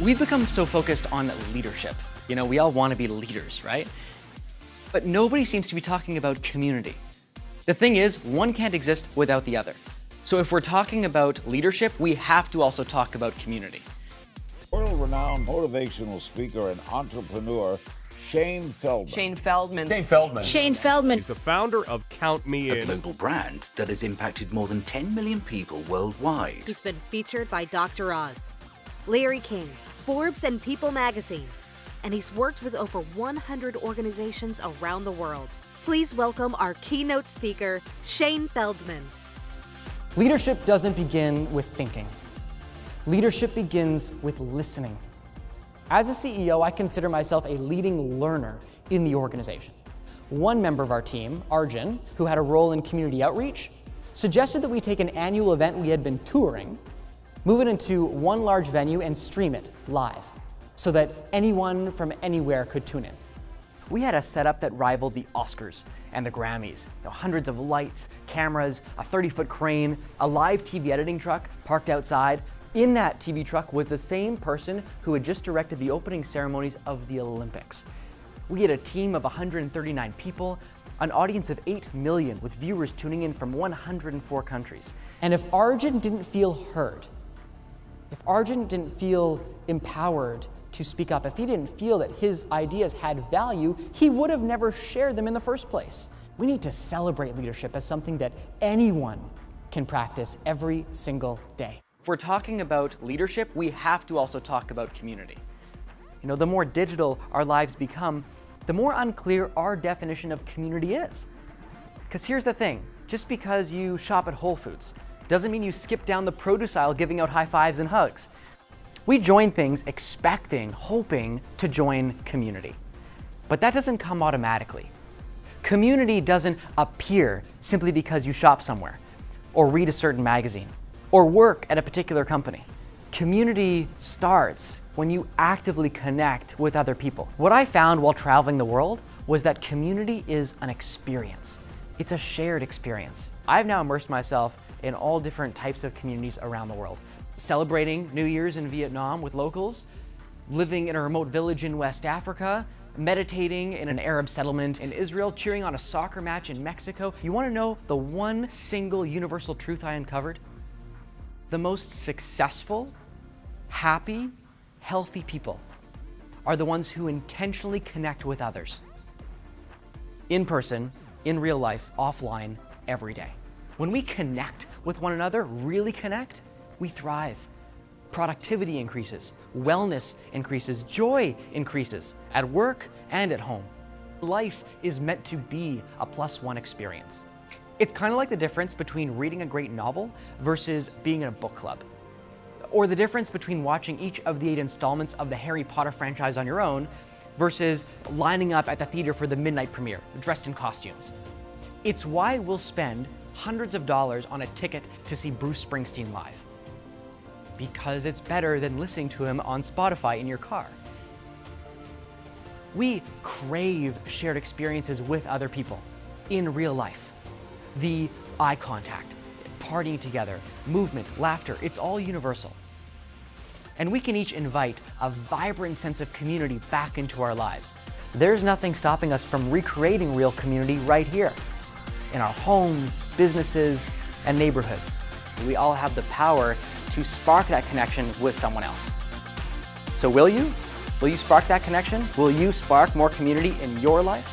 We've become so focused on leadership. You know, we all want to be leaders, right? But nobody seems to be talking about community. The thing is, one can't exist without the other. So if we're talking about leadership, we have to also talk about community. World-renowned motivational speaker and entrepreneur, Shane Feldman. Shane Feldman. Shane Feldman. Shane Feldman. He's the founder of Count Me In. A global brand that has impacted more than 10 million people worldwide. He's been featured by Dr. Oz, Larry King, Forbes, and People magazine. And he's worked with over 100 organizations around the world. Please welcome our keynote speaker, Shane Feldman. Leadership doesn't begin with thinking. Leadership begins with listening. As a CEO, I consider myself a leading learner in the organization. One member of our team, Arjun, who had a role in community outreach, suggested that we take an annual event we had been touring, move it into one large venue and stream it live so that anyone from anywhere could tune in. We had a setup that rivaled the Oscars and the Grammys. Hundreds of lights, cameras, a 30-foot crane, a live TV editing truck parked outside. In that TV truck was the same person who had just directed the opening ceremonies of the Olympics. We had a team of 139 people, an audience of 8 million with viewers tuning in from 104 countries. And if Arjun didn't feel heard, if Arjun didn't feel empowered to speak up, if he didn't feel that his ideas had value, he would have never shared them in the first place. We need to celebrate leadership as something that anyone can practice every single day. If we're talking about leadership, we have to also talk about community. You know, the more digital our lives become, the more unclear our definition of community is. Because here's the thing, just because you shop at Whole Foods doesn't mean you skip down the produce aisle giving out high fives and hugs. We join things expecting, hoping to join community. But that doesn't come automatically. Community doesn't appear simply because you shop somewhere, or read a certain magazine, or work at a particular company. Community starts when you actively connect with other people. What I found while traveling the world was that community is an experience. It's a shared experience. I've now immersed myself in all different types of communities around the world. Celebrating New Year's in Vietnam with locals, living in a remote village in West Africa, meditating in an Arab settlement in Israel, cheering on a soccer match in Mexico. You want to know the one single universal truth I uncovered? The most successful, happy, healthy people are the ones who intentionally connect with others. In person, in real life, offline, every day. When we connect with one another, really connect, we thrive. Productivity increases, wellness increases, joy increases at work and at home. Life is meant to be a +1 experience. It's kind of like the difference between reading a great novel versus being in a book club. Or the difference between watching each of the 8 installments of the Harry Potter franchise on your own versus lining up at the theater for the midnight premiere, dressed in costumes. It's why we'll spend hundreds of dollars on a ticket to see Bruce Springsteen live. Because it's better than listening to him on Spotify in your car. We crave shared experiences with other people in real life. The eye contact, partying together, movement, laughter, it's all universal. And we can each invite a vibrant sense of community back into our lives. There's nothing stopping us from recreating real community right here, in our homes, businesses, and neighborhoods. We all have the power to spark that connection with someone else. So will you? Will you spark that connection? Will you spark more community in your life?